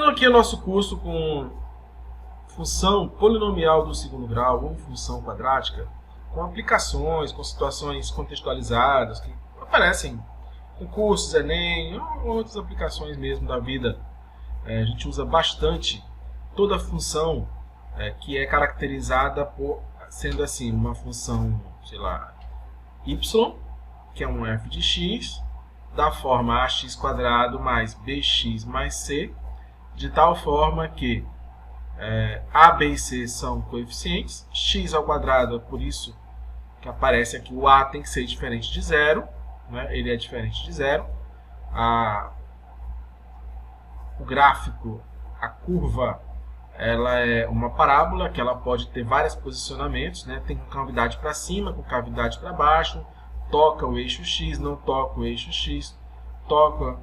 Continuando aqui o nosso curso com função polinomial do segundo grau ou função quadrática, com aplicações, com situações contextualizadas que aparecem em cursos, Enem, ou outras aplicações mesmo da vida. A gente usa bastante toda função que é caracterizada por sendo assim uma função, sei lá, y, que é um f de x, da forma ax² mais bx mais c, de tal forma que a, b e c são coeficientes, x ao quadrado, é por isso que aparece aqui o a tem que ser diferente de zero, né? Ele é diferente de zero. O gráfico, a curva, ela é uma parábola que ela pode ter vários posicionamentos, né? Tem cavidade para cima, com cavidade para baixo, toca o eixo x, não toca o eixo x, toca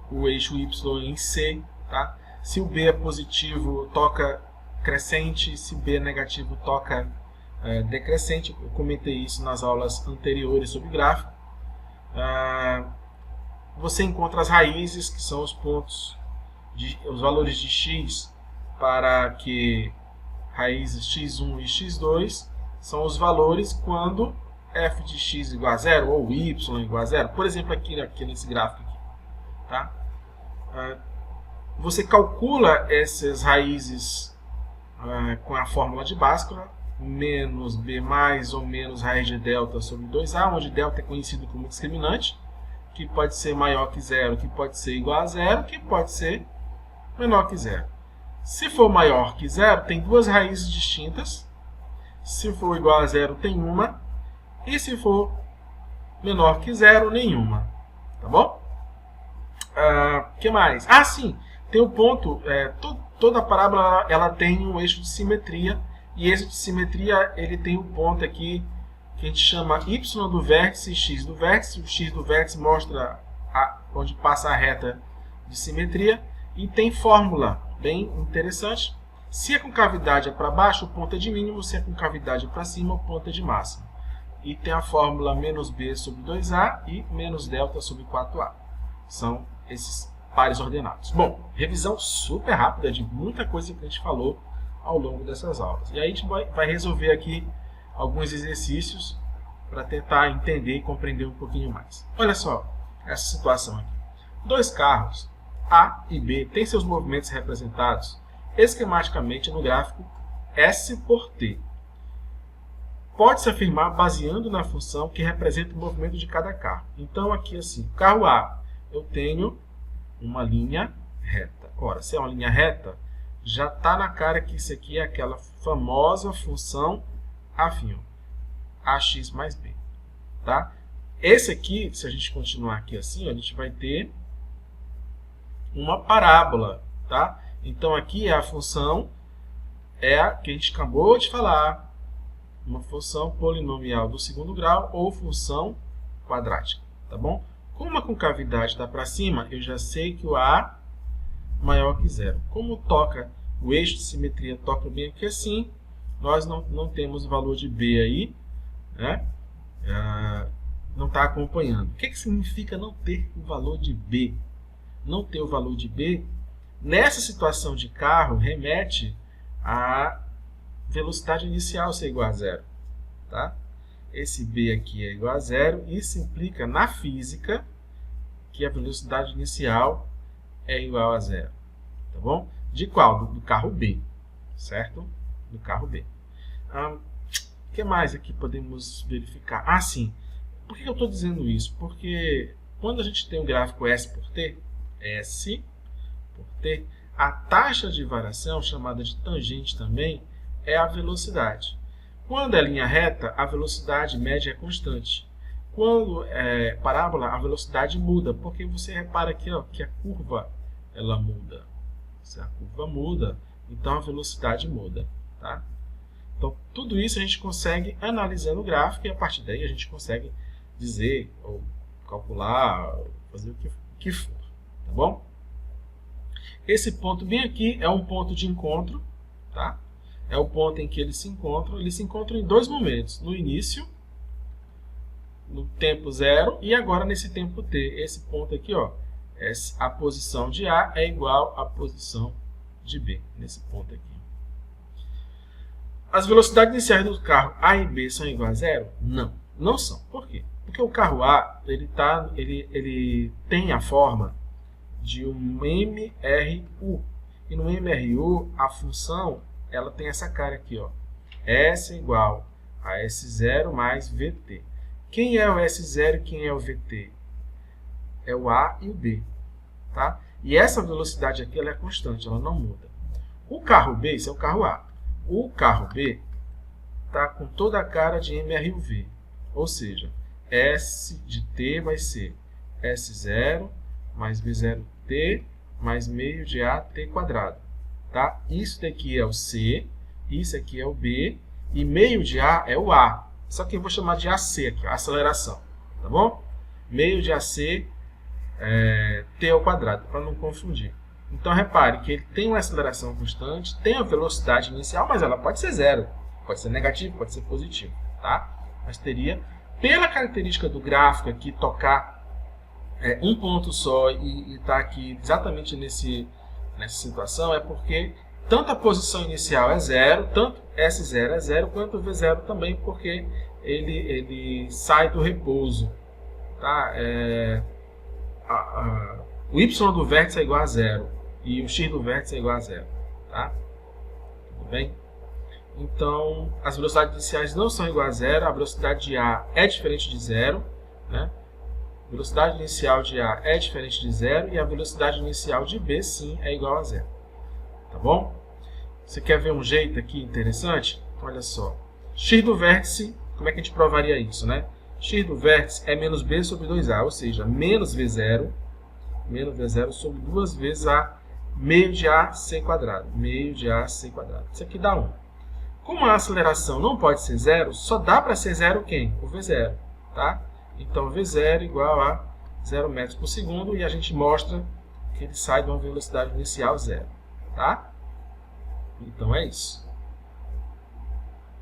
o eixo y em c, tá? Se o b é positivo, toca crescente, se o b é negativo, toca decrescente. Eu comentei isso nas aulas anteriores sobre gráfico. Você encontra as raízes, que são os pontos, os valores de x, para que raízes x1 e x2 são os valores quando f de x igual a zero ou y igual a zero. Por exemplo, aqui nesse gráfico aqui, tá? Você calcula essas raízes com a fórmula de Bhaskara, menos b mais ou menos raiz de delta sobre 2a, onde delta é conhecido como discriminante, que pode ser maior que zero, que pode ser igual a zero, que pode ser menor que zero. Se for maior que zero, tem duas raízes distintas. Se for igual a zero, tem uma. E se for menor que zero, nenhuma. Tá bom? Que mais? Sim, tem o ponto. Toda parábola ela tem um eixo de simetria. E esse de simetria ele tem um ponto aqui que a gente chama y do vértice e x do vértice. O x do vértice mostra onde passa a reta de simetria. E tem fórmula bem interessante. Se a concavidade é para baixo, o ponto é de mínimo. Se a concavidade é para cima, o ponto é de máximo. E tem a fórmula menos b sobre 2a e menos delta sobre 4a. São esses pares ordenados. Bom, revisão super rápida de muita coisa que a gente falou ao longo dessas aulas. E aí a gente vai resolver aqui alguns exercícios para tentar entender e compreender um pouquinho mais. Olha só essa situação aqui. Dois carros, A e B, têm seus movimentos representados esquematicamente no gráfico S por T. Pode-se afirmar baseando na função que representa o movimento de cada carro. Então, aqui assim, carro A, eu tenho uma linha reta. Ora, se é uma linha reta, já está na cara que isso aqui é aquela famosa função afim, ax mais b. Tá? Esse aqui, se a gente continuar aqui assim, a gente vai ter uma parábola. Tá? Então, aqui a função é a que a gente acabou de falar, uma função polinomial do segundo grau ou função quadrática. Tá bom? Como a concavidade está para cima, eu já sei que o A é maior que zero. Como toca o eixo de simetria toca bem aqui assim, nós não temos o valor de B aí, né? Não está acompanhando. O que significa não ter o valor de B? Não ter o valor de B, nessa situação de carro, remete à velocidade inicial ser igual a zero. Tá? Esse B aqui é igual a zero. Isso implica na física que a velocidade inicial é igual a zero. Tá bom? De qual? Do carro B. Certo? Do carro B. O que mais aqui podemos verificar? Sim. Por que eu estou dizendo isso? Porque quando a gente tem um gráfico S por T, a taxa de variação, chamada de tangente também, é a velocidade. Quando é linha reta, a velocidade média é constante. Quando é parábola, a velocidade muda, porque você repara aqui que a curva ela muda. Se a curva muda, então a velocidade muda. Tá? Então, tudo isso a gente consegue analisar no gráfico e a partir daí a gente consegue dizer, ou calcular, ou fazer o que for. Tá bom? Esse ponto bem aqui é um ponto de encontro. Tá? É o ponto em que eles se encontram. Eles se encontram em dois momentos. No início, no tempo zero, e agora nesse tempo t. Esse ponto aqui A posição de A é igual à posição de B, nesse ponto aqui. As velocidades iniciais do carro A e B são iguais a zero? Não, não são. Por quê? Porque o carro A ele tem a forma de um MRU. E no MRU, a função ela tem essa cara aqui, ó. S é igual a S0 mais VT. Quem é o S0 e quem é o VT? É o A e o B. Tá? E essa velocidade aqui ela é constante, ela não muda. O carro B, esse é o carro A. O carro B está com toda a cara de MRUV. Ou seja, S de T vai ser S0 mais B0T mais meio de AT quadrado. Tá? Isso daqui é o C, isso aqui é o B, e meio de A é o A. Só que eu vou chamar de AC aqui, ó, aceleração. Tá bom? Meio de AC T ao quadrado, para não confundir. Então, repare que ele tem uma aceleração constante, tem a velocidade inicial, mas ela pode ser zero. Pode ser negativo, pode ser positivo. Tá? Mas teria, pela característica do gráfico aqui, tocar um ponto só e estar aqui exatamente nessa situação, é porque tanto a posição inicial é zero, tanto S0 é zero, quanto o V0 também, porque ele sai do repouso. Tá? O Y do vértice é igual a zero e o X do vértice é igual a zero. Tá? Tudo bem? Então, as velocidades iniciais não são iguais a zero, a velocidade de A é diferente de zero, né? A velocidade inicial de A é diferente de zero e a velocidade inicial de B, sim, é igual a zero. Tá bom? Você quer ver um jeito aqui interessante? Olha só. X do vértice, como é que a gente provaria isso, né? X do vértice é menos B sobre 2A, ou seja, menos V0 sobre 2 vezes A, meio de AC quadrado. Meio de AC quadrado. Isso aqui dá 1. Como a aceleração não pode ser zero, só dá para ser zero quem? O V0. Tá? Então, V0 igual a 0 metros por segundo e a gente mostra que ele sai de uma velocidade inicial zero. Tá? Então, é isso.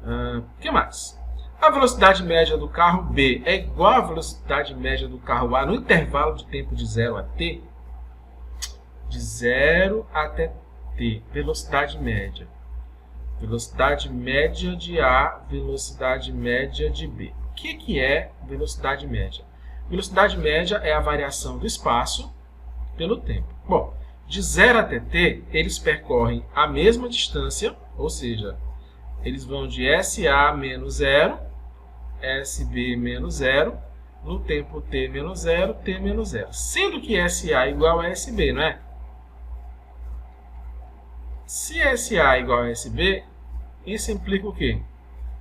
O que mais? A velocidade média do carro B é igual à velocidade média do carro A no intervalo de tempo de 0 a t? De 0 até t. Velocidade média. Velocidade média de A, velocidade média de B. O que é velocidade média? Velocidade média é a variação do espaço pelo tempo. Bom, de 0 até t, eles percorrem a mesma distância, ou seja, eles vão de SA menos 0, SB menos 0, no tempo t menos 0, t menos 0. Sendo que SA igual a SB, não é? Se SA igual a SB, isso implica o quê?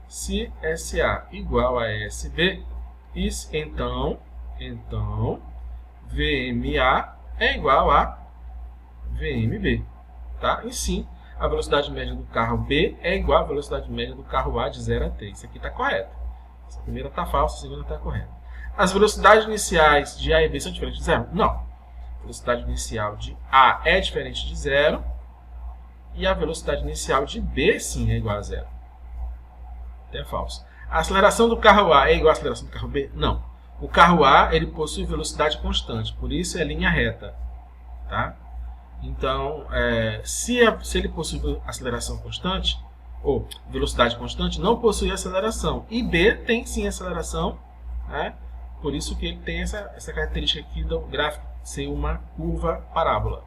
Se SA igual a SB, isso, então VMA é igual a VMB. Tá? E sim, a velocidade média do carro B é igual à velocidade média do carro A de 0 a t. Isso aqui está correto. Essa primeira está falsa, a segunda está correta. As velocidades iniciais de A e B são diferentes de zero? Não. A velocidade inicial de A é diferente de zero. E a velocidade inicial de B, sim, é igual a zero. É falso. A aceleração do carro A é igual à aceleração do carro B? Não. O carro A ele possui velocidade constante, por isso é linha reta. Tá? Então, se ele possui aceleração constante, ou velocidade constante, não possui aceleração. E B tem sim aceleração, né? Por isso que ele tem essa característica aqui do gráfico ser uma curva parábola.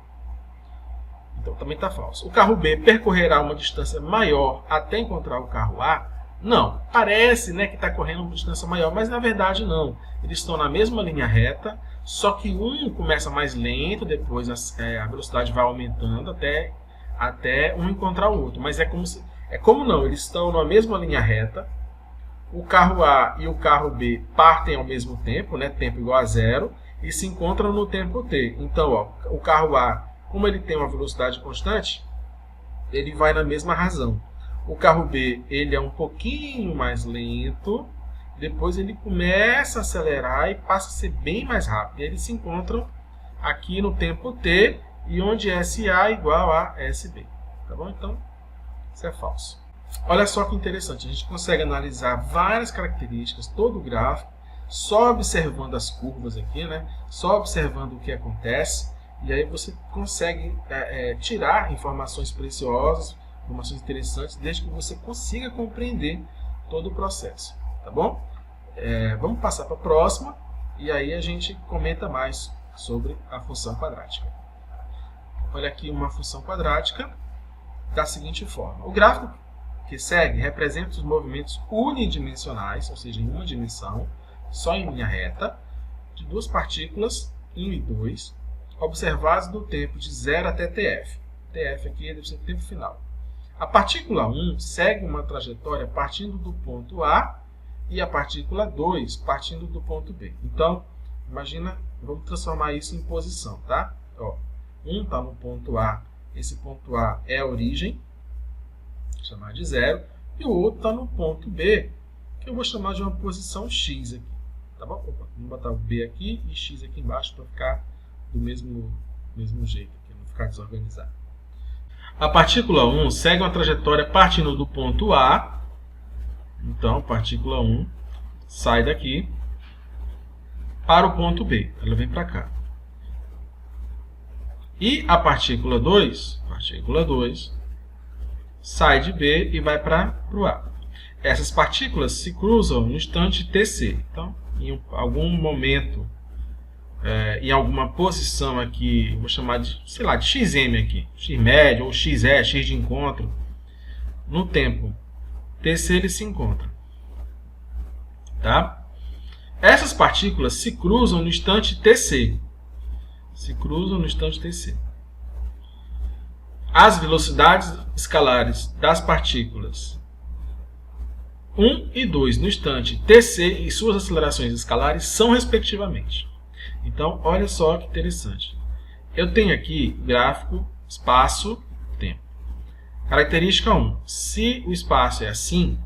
Então também está falso. O carro B percorrerá uma distância maior até encontrar o carro A? Não. Parece, né, que está correndo uma distância maior, mas na verdade não. Eles estão na mesma linha reta, só que um começa mais lento, depois a velocidade vai aumentando até um encontrar o outro. Mas como não, eles estão na mesma linha reta. O carro A e o carro B partem ao mesmo tempo, né, tempo igual a zero, e se encontram no tempo t. Então, ó, o carro A, como ele tem uma velocidade constante, ele vai na mesma razão. O carro B ele é um pouquinho mais lento, depois ele começa a acelerar e passa a ser bem mais rápido. Eles se encontram aqui no tempo t, e onde SA é igual a SB. Tá bom? Então, isso é falso. Olha só que interessante, a gente consegue analisar várias características, todo o gráfico, só observando as curvas aqui, né? Só observando o que acontece, e aí você consegue tirar informações preciosas, informações interessantes, desde que você consiga compreender todo o processo, tá bom? Vamos passar para a próxima, e aí a gente comenta mais sobre a função quadrática. Olha aqui uma função quadrática da seguinte forma. O gráfico que segue representa os movimentos unidimensionais, ou seja, em uma dimensão, só em linha reta, de duas partículas, 1 e 2, observados no tempo de 0 até TF. TF aqui deve ser o tempo final. A partícula 1 segue uma trajetória partindo do ponto A e a partícula 2 partindo do ponto B. Então, imagina, vamos transformar isso em posição, tá? Ó, 1 está no ponto A, esse ponto A é a origem, vou chamar de 0, e o outro está no ponto B, que eu vou chamar de uma posição X aqui, tá bom? Opa, vamos botar o B aqui e X aqui embaixo para ficar do mesmo jeito, aqui, não ficar desorganizado. A partícula 1 segue uma trajetória partindo do ponto A, então a partícula 1 sai daqui para o ponto B, ela vem para cá. E a partícula 2 sai de B e vai para o A. Essas partículas se cruzam no instante TC. Então, em algum momento, em alguma posição aqui, vou chamar de, sei lá, de XM aqui, X médio ou XE, X de encontro, no tempo TC eles se encontram. Tá? Essas partículas se cruzam no instante TC. As velocidades escalares das partículas 1 e 2 no instante TC e suas acelerações escalares são respectivamente. Então, olha só que interessante. Eu tenho aqui gráfico, espaço, tempo. Característica 1. Se o espaço é assim,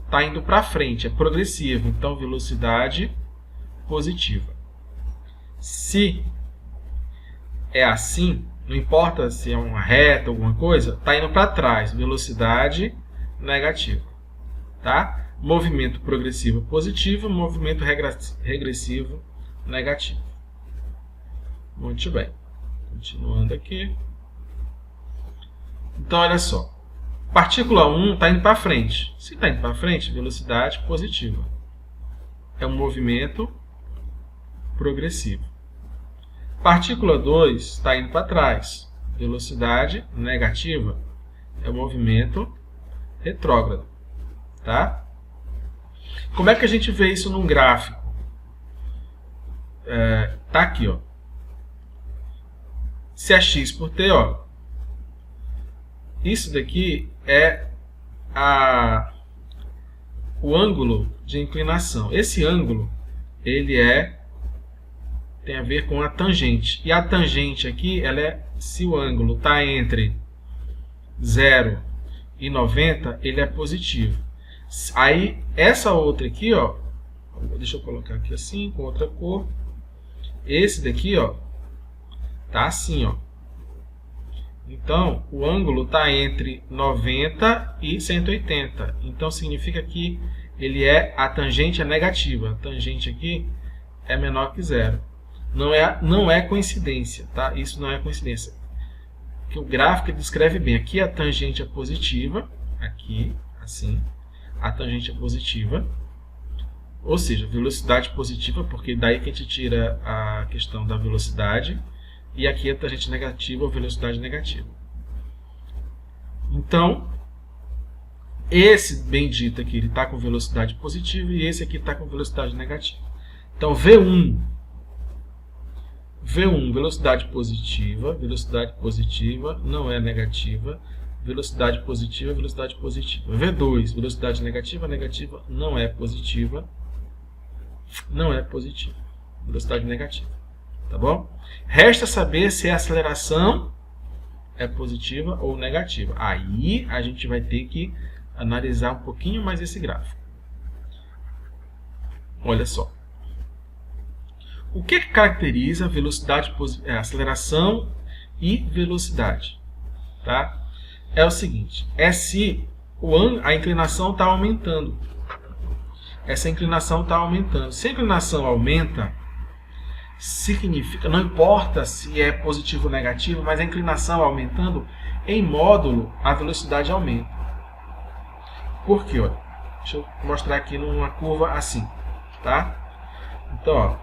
está indo para frente, é progressivo, então velocidade positiva. Se é assim, não importa se é uma reta, alguma coisa, está indo para trás, velocidade negativa. Tá? Movimento progressivo positivo, movimento regressivo negativo. Muito bem. Continuando aqui. Então, olha só. Partícula 1 está indo para frente. Se está indo para frente, velocidade positiva. É um movimento progressivo. Partícula 2 está indo para trás. Velocidade negativa. É um movimento retrógrado. Tá? Como é que a gente vê isso num gráfico? Tá aqui, ó. Se é x por t, ó, isso daqui é o ângulo de inclinação. Esse ângulo ele tem a ver com a tangente. E a tangente aqui, se o ângulo está entre 0 e 90, ele é positivo. Aí, essa outra aqui, ó, deixa eu colocar aqui assim, com outra cor. Esse daqui, ó, tá assim, ó. Então, o ângulo está entre 90 e 180. Então, significa que a tangente é negativa. A tangente aqui é menor que zero. Não é coincidência, tá? Isso não é coincidência. Porque o gráfico descreve bem. Aqui a tangente é positiva, aqui, assim. A tangente é positiva. Ou seja, velocidade positiva, porque daí que a gente tira a questão da velocidade. E aqui a tangente negativa ou velocidade negativa. Então, esse bendito aqui está com velocidade positiva e esse aqui está com velocidade negativa. Então, V1, velocidade positiva não é negativa. Velocidade positiva, velocidade positiva. V2, velocidade negativa, negativa não é positiva. Não é positiva. Velocidade negativa. Tá bom? Resta saber se a aceleração é positiva ou negativa. Aí a gente vai ter que analisar um pouquinho mais esse gráfico. Olha só. O que caracteriza velocidade, aceleração e velocidade? Tá? É o seguinte, se a inclinação está aumentando. essa inclinação está aumentando. Se a inclinação aumenta, significa, não importa se é positivo ou negativo, mas a inclinação aumentando, em módulo, a velocidade aumenta. Por quê? Olha, deixa eu mostrar aqui numa curva assim, tá? Então, ó,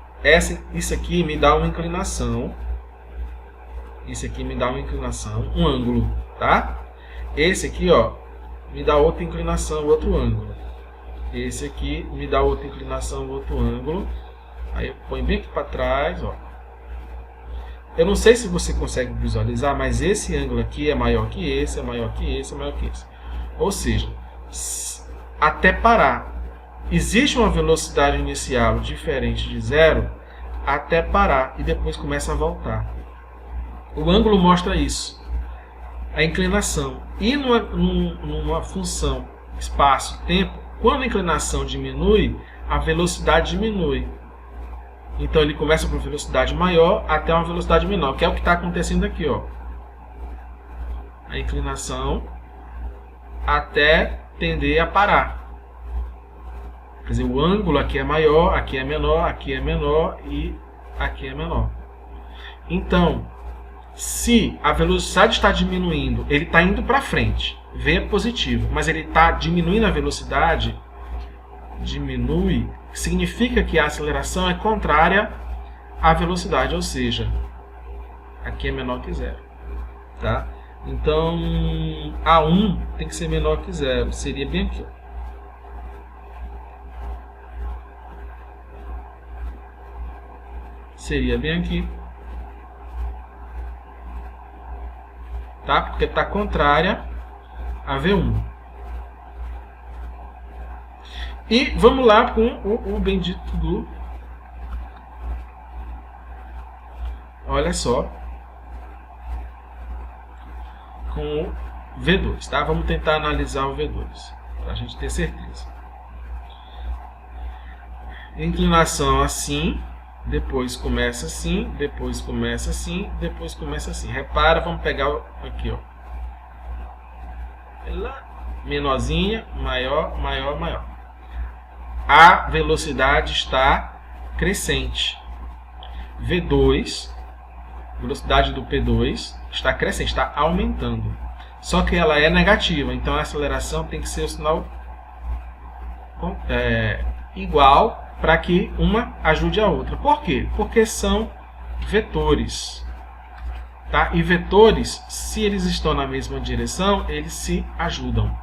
isso aqui me dá uma inclinação. Isso aqui me dá uma inclinação, um ângulo, tá? Esse aqui, ó, me dá outra inclinação, outro ângulo. Esse aqui me dá outra inclinação, outro ângulo. Aí eu ponho bem aqui para trás, ó. Eu não sei se você consegue visualizar, mas esse ângulo aqui é maior que esse, é maior que esse, é maior que esse. Ou seja, até parar. Existe uma velocidade inicial diferente de zero até parar e depois começa a voltar. O ângulo mostra isso, a inclinação. E numa função espaço-tempo, quando a inclinação diminui, a velocidade diminui. Então ele começa com uma velocidade maior até uma velocidade menor, que é o que está acontecendo aqui, ó. A inclinação até tender a parar. Quer dizer, o ângulo aqui é maior, aqui é menor, aqui é menor e aqui é menor. Então, se a velocidade está diminuindo, ele está indo para frente, V é positivo, mas ele está diminuindo a velocidade, diminui, significa que a aceleração é contrária à velocidade, ou seja, aqui é menor que zero, tá? Então, A1 tem que ser menor que zero, seria bem aqui, ó. Seria bem aqui, tá? Porque está contrária a V1. E vamos lá com o bendito do... Olha só. Com o V2, tá? Vamos tentar analisar o V2, para a gente ter certeza. Inclinação assim, depois começa assim, depois começa assim, depois começa assim. Repara, vamos pegar aqui, ó. Menorzinha, maior, maior, maior. A velocidade está crescente. V2, velocidade do P2 está crescente, está aumentando. Só que ela é negativa, então a aceleração tem que ser o sinal igual para que uma ajude a outra. Por quê? Porque são vetores. Tá? E vetores, se eles estão na mesma direção, eles se ajudam.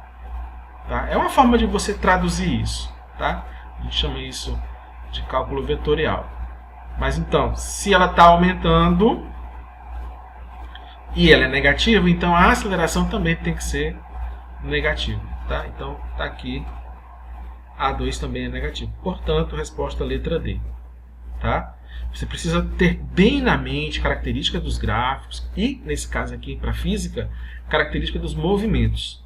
Tá? É uma forma de você traduzir isso. Tá? A gente chama isso de cálculo vetorial. Mas então, se ela está aumentando e ela é negativa, então a aceleração também tem que ser negativa. Tá? Então, está aqui. A2 também é negativo. Portanto, resposta letra D. Tá? Você precisa ter bem na mente característica dos gráficos e, nesse caso aqui, para física, característica dos movimentos.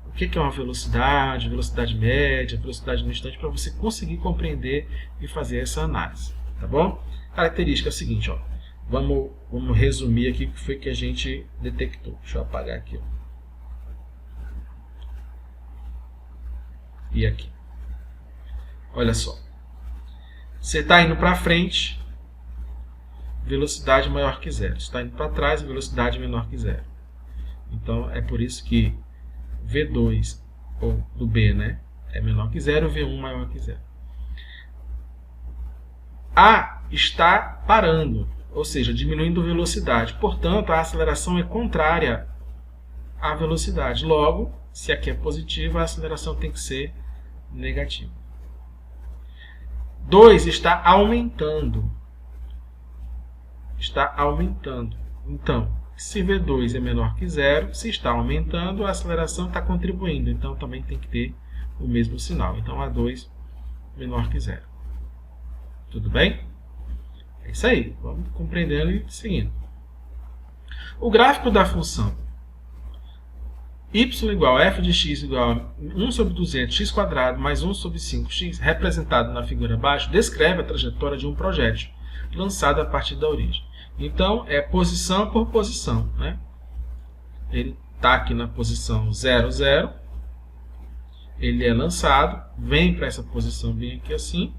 O que é uma velocidade, velocidade média, velocidade no instante, para você conseguir compreender e fazer essa análise. Tá bom? Característica é a seguinte, ó. Vamos resumir aqui o que foi que a gente detectou. Deixa eu apagar aqui. Ó. E aqui. Olha só. Você está indo para frente, velocidade maior que zero. Você está indo para trás, velocidade menor que zero. Então, é por isso que V2, ou do B, né, é menor que zero, V1 maior que zero. A está parando, ou seja, diminuindo velocidade. Portanto, a aceleração é contrária à velocidade. Logo, se aqui é positiva, a aceleração tem que ser negativa. 2 está aumentando. Está aumentando. Então, se V2 é menor que zero, se está aumentando, a aceleração está contribuindo. Então, também tem que ter o mesmo sinal. Então, A2 menor que zero. Tudo bem? É isso aí. Vamos compreendendo e seguindo. O gráfico da função y igual a f de x igual a 1 sobre 200 x quadrado mais 1 sobre 5x, representado na figura abaixo, descreve a trajetória de um projétil lançado a partir da origem. Então, é posição por posição. Né? Ele está aqui na posição 0, 0. ele é lançado, vem para essa posição bem aqui assim.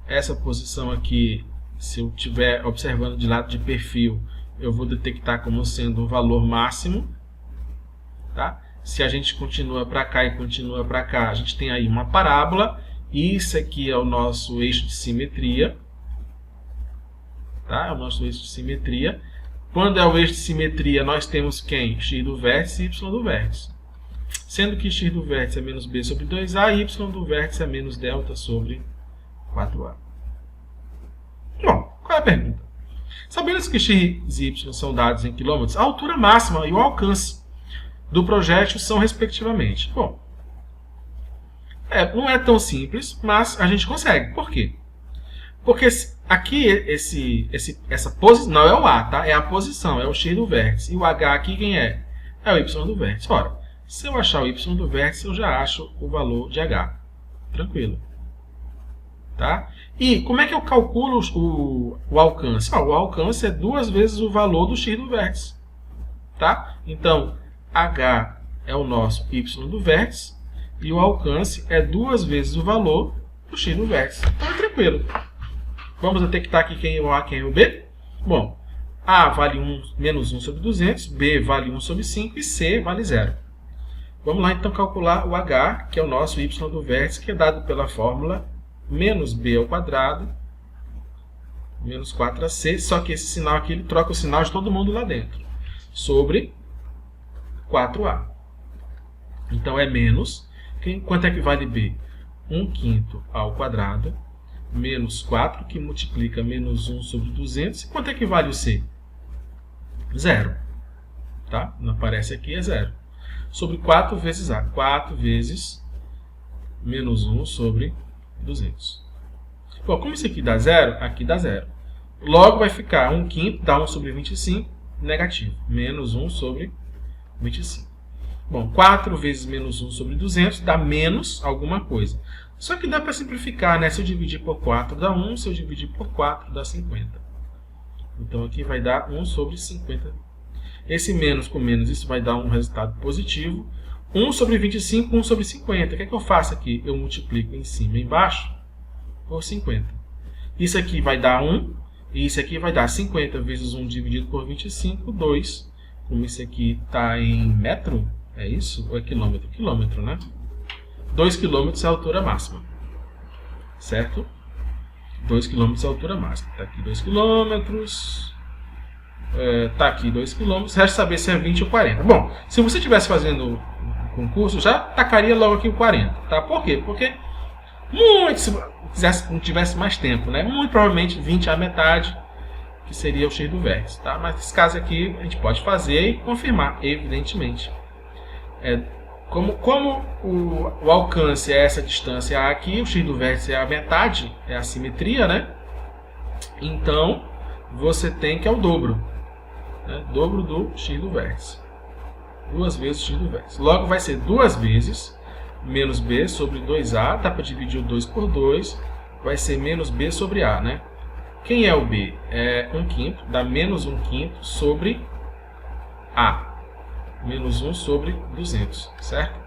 Essa posição aqui, se eu estiver observando de lado de perfil, eu vou detectar como sendo um valor máximo. Tá? Se a gente continua para cá e continua para cá, a gente tem aí uma parábola. Isso aqui é o nosso eixo de simetria. Tá? É o nosso eixo de simetria. Quando é o eixo de simetria, nós temos quem? X do vértice e Y do vértice. Sendo que x do vértice é menos b sobre 2a e y do vértice é menos delta sobre 4a. Bom, qual é a pergunta? Sabendo que x e y são dados em quilômetros, a altura máxima e o alcance do projétil são respectivamente. Bom, não é tão simples, mas a gente consegue. Por quê? Porque aqui essa posição não é o A, tá? É a posição, é o x do vértice. E o h aqui quem é? É o y do vértice. Ora, se eu achar o y do vértice, eu já acho o valor de h. Tranquilo. Tá? E como é que eu calculo o alcance? O alcance é 2 vezes o valor do x do vértice. Tá? Então, h é o nosso y do vértice e o alcance é 2 vezes o valor do x do vértice. Então é tranquilo. Vamos detectar aqui quem é o a e quem é o b. Bom, a vale menos 1 sobre 200, b vale 1 sobre 5 e c vale 0. Vamos lá então calcular o h, que é o nosso y do vértice, que é dado pela fórmula menos b ao quadrado, menos 4ac, só que esse sinal aqui ele troca o sinal de todo mundo lá dentro, sobre 4a. Então é menos, quanto é que vale b? 1/5 ao quadrado, menos 4, que multiplica menos 1 sobre 200, e quanto é que vale o c? 0. Tá? Não aparece aqui, é 0. Sobre 4 vezes a. 4 vezes menos 1 sobre 200. Bom, como isso aqui dá 0, aqui dá 0. Logo vai ficar 1/5, dá 1 sobre 25, negativo. Menos 1 sobre 25. Bom, 4 vezes menos 1 sobre 200 dá menos alguma coisa. Só que dá para simplificar, né? Se eu dividir por 4 dá 1, se eu dividir por 4 dá 50. Então aqui vai dar 1 sobre 50. Esse menos com menos, isso vai dar um resultado positivo. 1 sobre 25, 1 sobre 50. O que é que eu faço aqui? Eu multiplico em cima e embaixo por 50. Isso aqui vai dar 1, e isso aqui vai dar 50 vezes 1 dividido por 25, 2. Como isso aqui está em metro, é isso? Ou é quilômetro? Quilômetro, né? 2 km é a altura máxima. Certo? 2 km é a altura máxima. Está aqui 2 km. Está aqui 2 km. Resta saber se é 20 ou 40. Bom, se você estivesse fazendo concurso, já tacaria logo aqui o 40. Tá? Por quê? Porque se não tivesse mais tempo, né? Muito provavelmente 20 a metade, que seria o x do vértice. Tá? Mas nesse caso aqui, a gente pode fazer e confirmar, evidentemente. Como o alcance é essa distância aqui, o x do vértice é a metade, é a simetria, né? Então, você tem que é o dobro. Né? Dobro do x do vértice. 2 vezes o x do vértice. Logo, vai ser 2 vezes menos b sobre 2a. Dá para dividir o 2 por 2. Vai ser menos b sobre a, né? Quem é o b? É 1/5. Dá menos 1/5 sobre a. Menos 1 sobre 200, certo?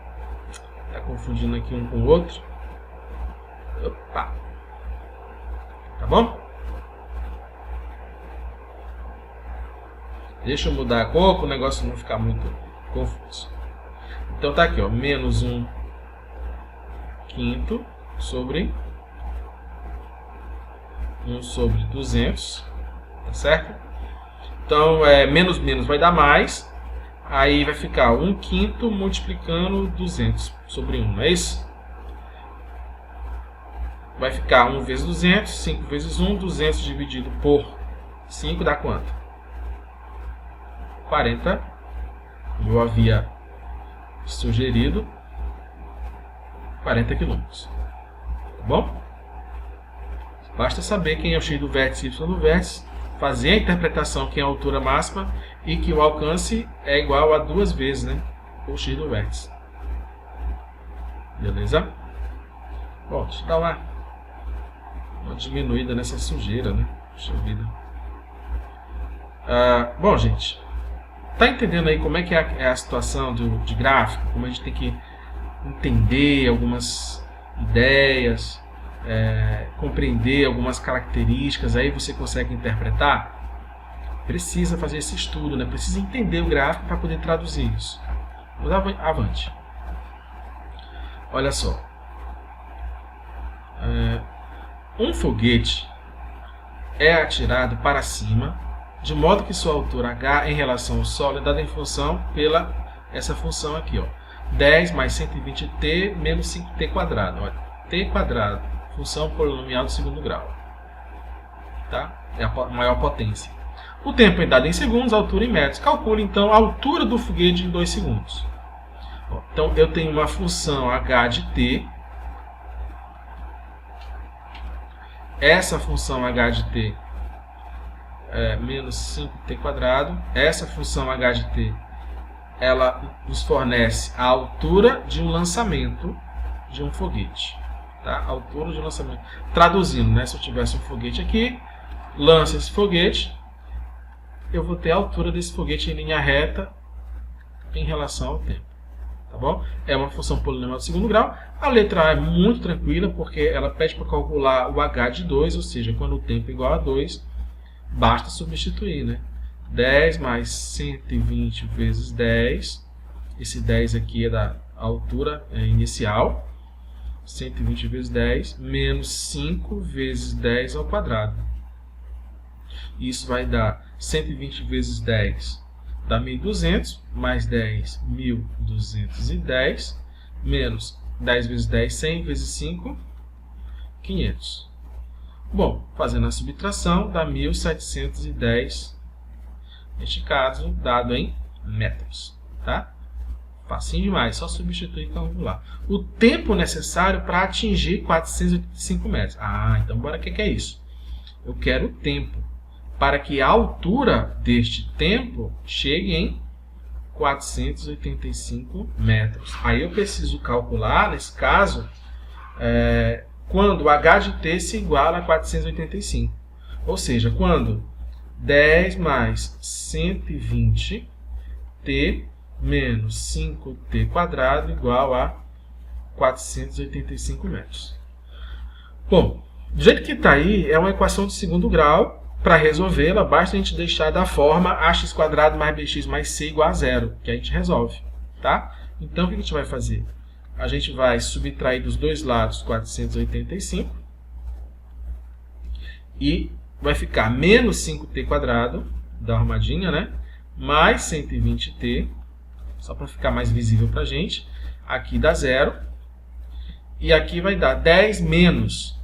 Está confundindo aqui um com o outro. Opa! Tá bom? Deixa eu mudar a cor para o negócio não ficar muito confuso. Então tá aqui, ó, menos 1/5 sobre 1 sobre 200, tá certo? Então, menos vai dar mais. Aí vai ficar 1/5 multiplicando 200 sobre 1, não é isso? Vai ficar 1 vezes 200, 5 vezes 1, 200 dividido por 5 dá quanto? 40, como eu havia sugerido, 40 km. Tá bom? Basta saber quem é o x do vértice e y do vértice, fazer a interpretação quem é a altura máxima e que o alcance é igual a 2 vezes, né, o x do vértice. Beleza? Bom, deixa eu dar uma diminuída nessa sujeira, né? Puxa vida. Bom, gente, tá entendendo aí como é que é a situação de gráfico? Como a gente tem que entender algumas ideias, compreender algumas características, aí você consegue interpretar, precisa fazer esse estudo, né? Precisa entender o gráfico para poder traduzir isso. Vamos avante. Olha só. Um foguete é atirado para cima, de modo que sua altura h em relação ao solo é dada em função pela essa função aqui, ó, 10 mais 120t menos 5t quadrado. Olha, t quadrado, função polinomial do segundo grau. Tá? É a maior potência. O tempo é dado em segundos, a altura em metros. Calcule então a altura do foguete em 2 segundos. Então eu tenho uma função h de t. Essa função h de t é menos 5t quadrado. Essa função h de t, ela nos fornece a altura de um lançamento de um foguete. Tá? A altura de um lançamento. Traduzindo, né? Se eu tivesse um foguete aqui, lança esse foguete, eu vou ter a altura desse foguete em linha reta em relação ao tempo. Tá bom? É uma função polinomial de segundo grau. A letra A é muito tranquila, porque ela pede para calcular o h de 2, ou seja, quando o tempo é igual a 2, basta substituir, né? 10 mais 120 vezes 10. Esse 10 aqui é da altura inicial. 120 vezes 10 menos 5 vezes 10 ao quadrado. Isso vai dar 120 vezes 10 dá 1.200, mais 10, 1.210, menos 10 vezes 10, 100 vezes 5, 500. Bom, fazendo a subtração, dá 1.710, neste caso, dado em metros. Tá? Facinho demais, só substituir e calcular. O tempo necessário para atingir 485 metros. Ah, então bora, o que é isso? Eu quero o tempo para que a altura deste tempo chegue em 485 metros. Aí eu preciso calcular, nesse caso, quando o h de t se iguala a 485. Ou seja, quando 10 mais 120t menos 5t quadrado igual a 485 metros. Bom, do jeito que está aí, é uma equação de segundo grau. Para resolvê-la, basta a gente deixar da forma ax² mais bx mais c igual a zero, que a gente resolve. Tá? Então, o que a gente vai fazer? A gente vai subtrair dos dois lados 485 e vai ficar menos 5t quadrado, da arrumadinha, né? Mais 120t, só para ficar mais visível para a gente. Aqui dá zero. E aqui vai dar 10 menos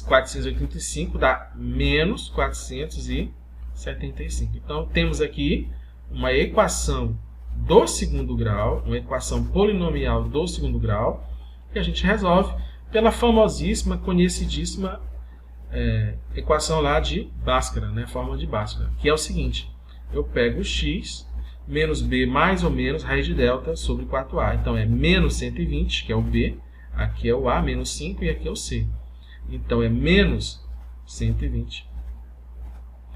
485 dá menos 475. Então, temos aqui uma equação do segundo grau, uma equação polinomial do segundo grau, que a gente resolve pela famosíssima, conhecidíssima equação lá de Bhaskara, né? Fórmula de Bhaskara, que é o seguinte: eu pego x menos b mais ou menos raiz de delta sobre 4a. Então, é menos 120, que é o b, aqui é o a, menos 5, e aqui é o c. Então, é menos 120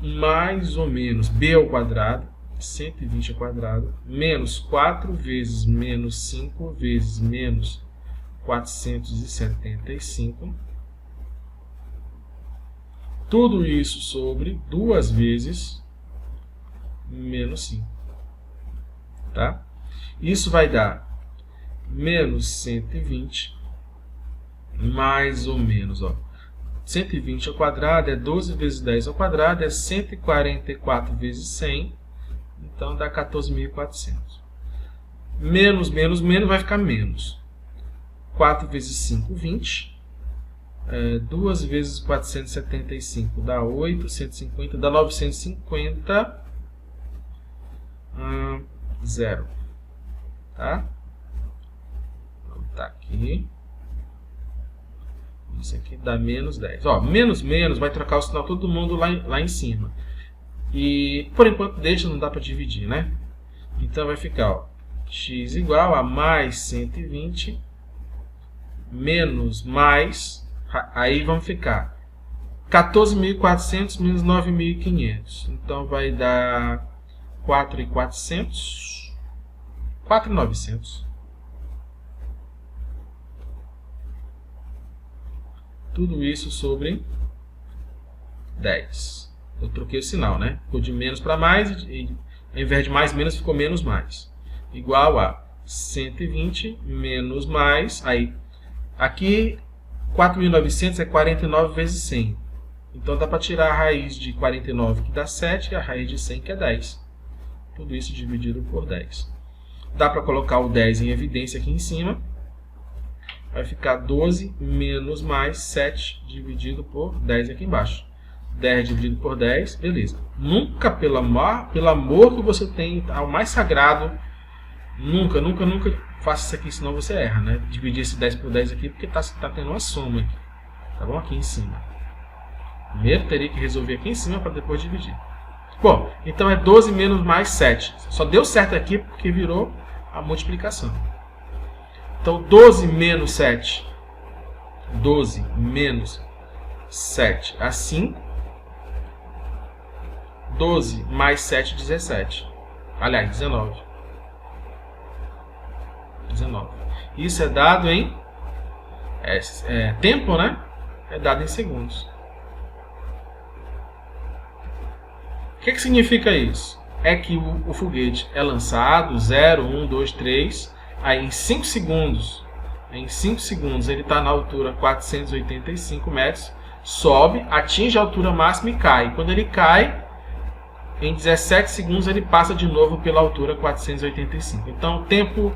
mais ou menos b ao quadrado, 120 ao quadrado, menos 4 vezes menos 5 vezes menos 475. Tudo isso sobre 2 vezes menos 5. Tá? Isso vai dar menos 120 mais ou menos, 120 ao quadrado é 12 vezes 10 ao quadrado, é 144 vezes 100, então dá 14.400. Menos, menos, menos vai ficar menos. 4 vezes 5, 20. 2 vezes 475 dá 8, 150, dá 950, 0. Tá? Então, tá aqui. Isso aqui dá menos 10. Menos, menos, vai trocar o sinal todo mundo lá em cima. E, por enquanto, deixa, não dá para dividir, né? Então, vai ficar, x igual a mais 120, menos mais, aí vão ficar 14.400 menos 9.500. Então, vai dar 4.400, 4.900. tudo isso sobre 10. Eu troquei o sinal, né? Ficou de menos para mais, e ao invés de mais, menos, ficou menos, mais. Igual a 120 menos mais, aí, aqui, 4.900 é 49 vezes 100. Então, dá para tirar a raiz de 49, que dá 7, e a raiz de 100, que é 10. Tudo isso dividido por 10. Dá para colocar o 10 em evidência aqui em cima. Vai ficar 12 menos mais 7 dividido por 10 aqui embaixo. 10 dividido por 10, beleza. Nunca, pelo amor que você tem ao mais sagrado, nunca faça isso aqui, senão você erra, né? Dividir esse 10 por 10 aqui, porque tá tendo uma soma aqui. Tá bom? Aqui em cima. Primeiro teria que resolver aqui em cima para depois dividir. Bom, então é 12 menos mais 7. Só deu certo aqui porque virou a multiplicação. Então, 12 menos 7. 12 menos 7 a 5. 12 mais 7, 17. Aliás, 19. 19. Isso é dado em tempo, né? É dado em segundos. O que significa isso? É que o foguete é lançado 0, 1, 2, 3. Aí em 5 segundos, ele está na altura 485 metros. Sobe, atinge a altura máxima e cai. Quando ele cai, em 17 segundos ele passa de novo pela altura 485. Então o tempo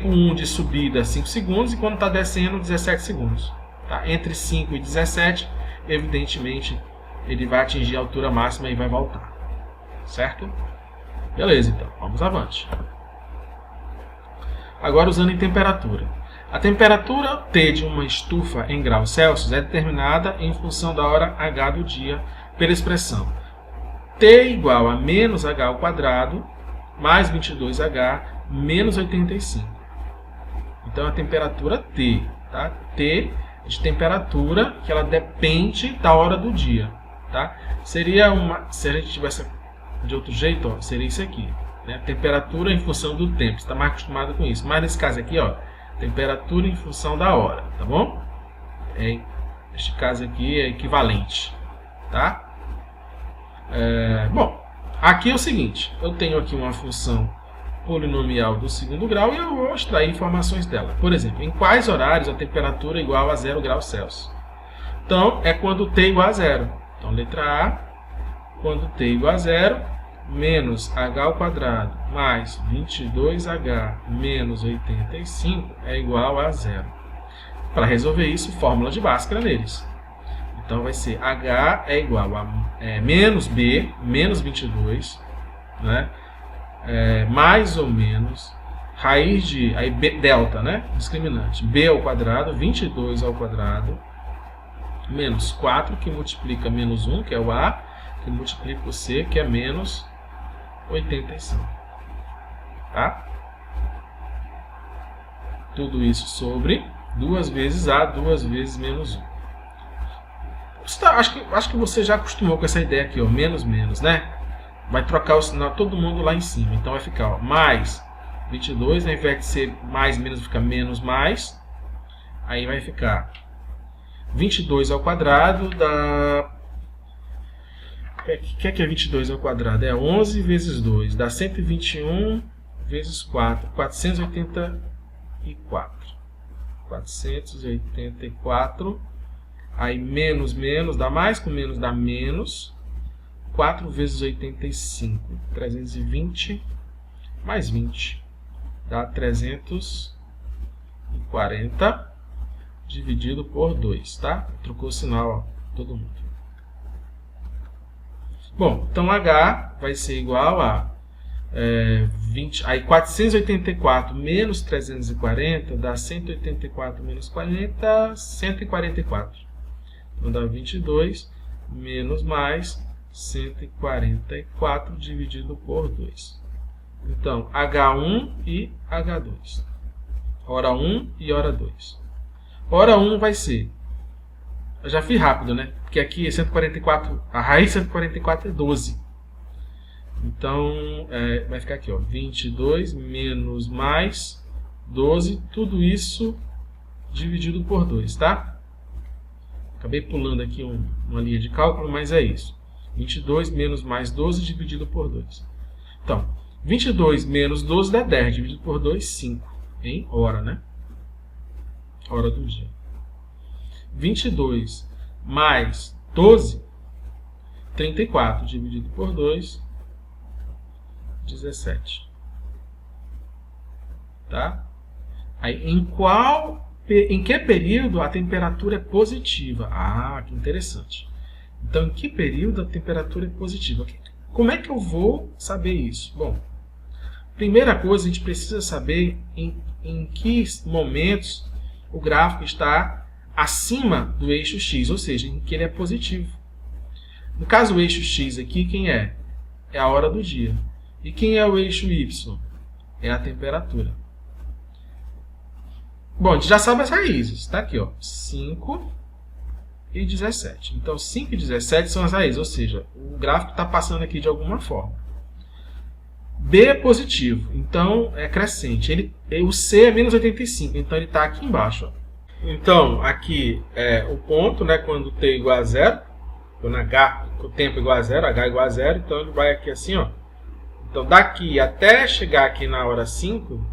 1 de subida 5 segundos e quando está descendo 17 segundos. Tá? Entre 5 e 17, evidentemente, ele vai atingir a altura máxima e vai voltar. Certo? Beleza, então. Vamos avante. Agora usando em temperatura. A temperatura T de uma estufa em graus Celsius é determinada em função da hora H do dia pela expressão T igual a menos H ao quadrado mais 22H menos 85. Então a temperatura T, tá? T de temperatura que ela depende da hora do dia, tá? Seria se a gente tivesse de outro jeito, ó, seria isso aqui, né? Temperatura em função do tempo. Você está mais acostumado com isso. Mas nesse caso aqui, ó, temperatura em função da hora, tá bom? Neste caso aqui é equivalente, tá? Bom, aqui é o seguinte, eu tenho aqui uma função polinomial do segundo grau e eu vou extrair informações dela. Por exemplo, em quais horários a temperatura é igual a 0 graus Celsius? Então, é quando T igual a 0. Então, letra A, quando T igual a 0, menos H ao quadrado mais 22H menos 85 é igual a 0. Para resolver isso, fórmula de Bhaskara neles. Então, vai ser H é igual a menos B, menos 22, né? Mais ou menos, raiz de B, delta, né? Discriminante, B ao quadrado, 22 ao quadrado, menos 4, que multiplica menos 1, que é o A, que multiplica o C, que é menos 85. Tá? Tudo isso sobre 2 vezes A, 2 vezes menos 1. Acho que você já acostumou com essa ideia aqui, ó, menos, menos, né? Vai trocar o sinal todo mundo lá em cima. Então vai ficar, ó, mais 22, ao invés de ser mais, menos, fica menos, mais. Aí vai ficar 22 ao quadrado dá... O que é 22 ao quadrado? É 11 vezes 2, dá 121 vezes 4, 484. 484. Aí menos, menos, dá mais, com menos dá menos. 4 vezes 85, 320, mais 20, dá 340, dividido por 2, tá? Trocou o sinal, ó, todo mundo. Bom, então H vai ser igual a 484 menos 340 dá 184 menos 40, 144. Então dá 22 menos mais 144 dividido por 2. Então, H1 e H2. Hora 1 e hora 2. Hora 1 vai ser... Eu já fiz rápido, né? Porque aqui é 144, a raiz de 144 é 12. Então, vai ficar aqui, ó, 22 menos mais 12, tudo isso dividido por 2, tá? Acabei pulando aqui uma linha de cálculo, mas é isso. 22 menos mais 12 dividido por 2. Então, 22 menos 12 dá 10, dividido por 2, 5. Em hora, né? Hora do dia. 22 mais 12, 34, dividido por 2, 17. Tá? Aí, em que período a temperatura é positiva? Ah, que interessante. Então, em que período a temperatura é positiva? Como é que eu vou saber isso? Bom, primeira coisa, a gente precisa saber em que momentos o gráfico está acima do eixo X, ou seja, em que ele é positivo. No caso, o eixo X aqui, quem é? É a hora do dia. E quem é o eixo Y? É a temperatura. Bom, a gente já sabe as raízes. Está aqui, ó, 5 e 17. Então, 5 e 17 são as raízes, ou seja, o gráfico está passando aqui de alguma forma. B é positivo, então é crescente. O C é menos 85, então ele está aqui embaixo. Ó. Então, aqui é o ponto, né, quando t é igual a 0, quando o tempo é igual a 0, h é igual a 0, então ele vai aqui assim, ó. Então, daqui até chegar aqui na hora 5,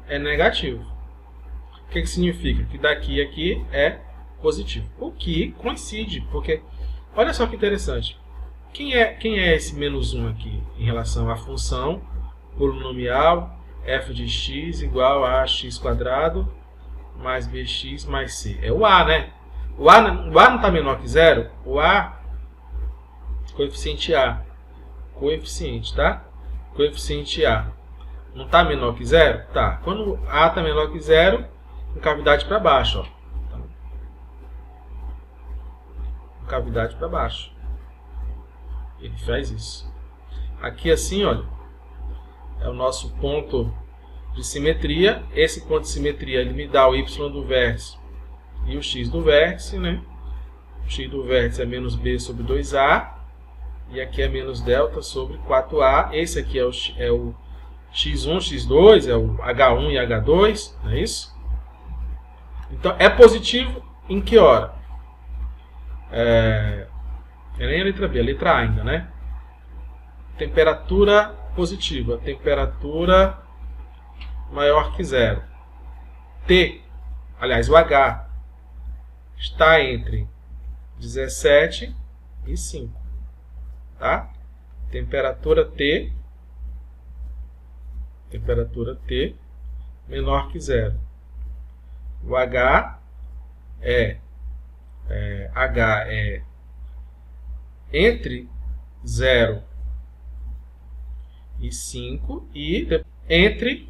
é negativo. O que significa? Que daqui a aqui é positivo. O que coincide, porque, olha só que interessante. Quem é esse menos 1 aqui em relação à função polinomial f de x igual a x² mais bx mais c? É o a, né? O a não está menor que 0? O a, coeficiente a, coeficiente, tá? Coeficiente a não está menor que 0? Tá. Quando a está menor que 0, com cavidade para baixo, ó. Então, com cavidade para baixo. Ele faz isso. Aqui assim, olha, é o nosso ponto de simetria. Esse ponto de simetria ele me dá o y do vértice e o x do vértice, né? O x do vértice é menos b sobre 2a. E aqui é menos delta sobre 4a. Esse aqui é o x1, x2, é o h1 e h2, não é isso? Então, é positivo em que hora? É nem a letra B, a letra A ainda, né? Temperatura positiva. Temperatura maior que 0. T, aliás, o H, está entre 17 e 5. Tá? Temperatura T menor que 0. O H é entre 0 e 5 e entre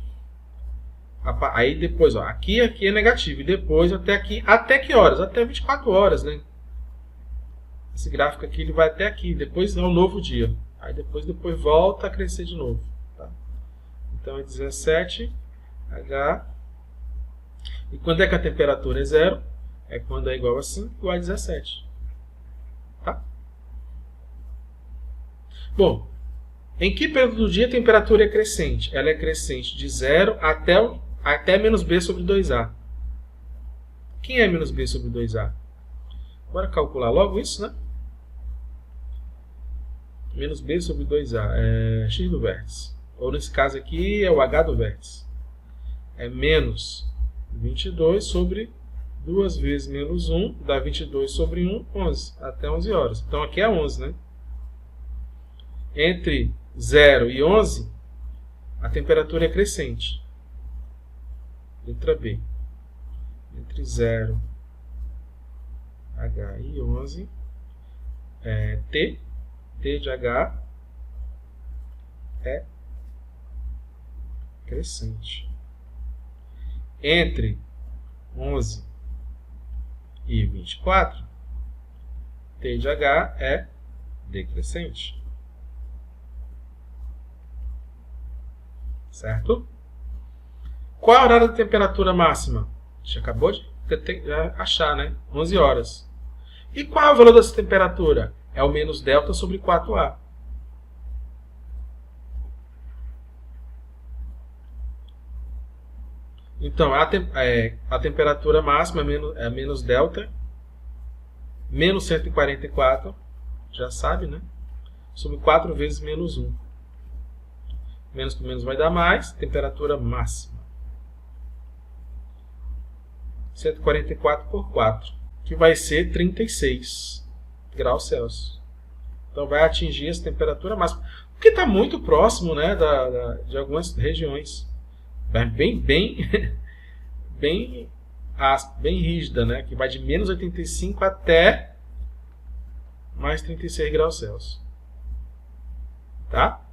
aí depois, ó, aqui é negativo e depois até que horas? Até 24 horas, né? Esse gráfico aqui ele vai até aqui, depois é um novo dia. Aí depois volta a crescer de novo, tá? Então é 17 H. E quando é que a temperatura é 0? É quando é igual a 5 igual a 17. Tá? Bom, em que período do dia a temperatura é crescente? Ela é crescente de 0 até menos b sobre 2a. Quem é menos b sobre 2a? Bora calcular logo isso, né? Menos b sobre 2a é x do vértice. Ou nesse caso aqui é o h do vértice. É menos 22 sobre 2 vezes menos 1, dá 22 sobre 1, 11. Até 11 horas. Então aqui é 11, né? Entre 0 e 11, a temperatura é crescente. Letra B. Entre 0, H e 11, T de H é crescente. Entre 11 e 24, T de H é decrescente. Certo? Qual é o horário da temperatura máxima? A gente acabou de achar, né? 11 horas. E qual é o valor dessa temperatura? É o menos delta sobre 4A. Então, a temperatura máxima é menos delta menos 144, já sabe, né? Sobre 4 vezes menos 1. Menos com menos vai dar mais, temperatura máxima. 144 por 4, que vai ser 36 graus Celsius. Então vai atingir essa temperatura máxima, porque está muito próximo, né, de algumas regiões. Bem rígida, né, que vai de menos 85 até mais 36 graus Celsius. Tá?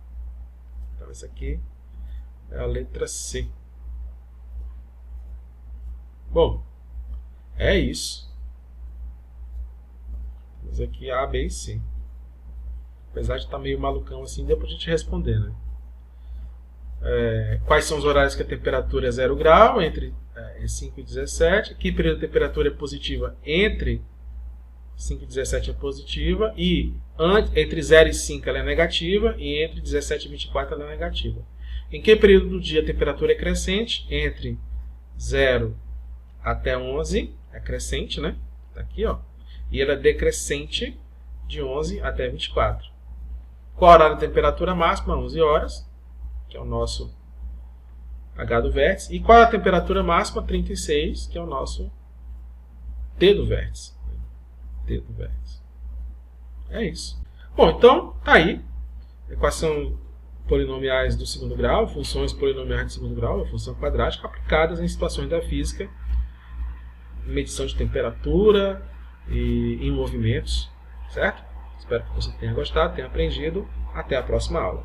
Então essa aqui é a letra C. Bom, é isso. Temos aqui A, B e C. Apesar de estar meio malucão assim, deu pra gente responder, né? Quais são os horários que a temperatura é 0 grau? Entre 5 e 17. Que período de temperatura é positiva? Entre 5 e 17 é positiva. E entre 0 e 5 ela é negativa. E entre 17 e 24 ela é negativa. Em que período do dia a temperatura é crescente? Entre 0 até 11 é crescente, né? Tá aqui, ó. E ela é decrescente de 11 até 24. Qual a horário da temperatura máxima? 11 horas, que é o nosso H do vértice. E qual é a temperatura máxima? 36, que é o nosso T do vértice. T do vértice. É isso. Bom, então, tá aí. Equação polinomiais do segundo grau, funções polinomiais do segundo grau, a função quadrática, aplicadas em situações da física, medição de temperatura e em movimentos, certo? Espero que você tenha gostado, tenha aprendido. Até a próxima aula.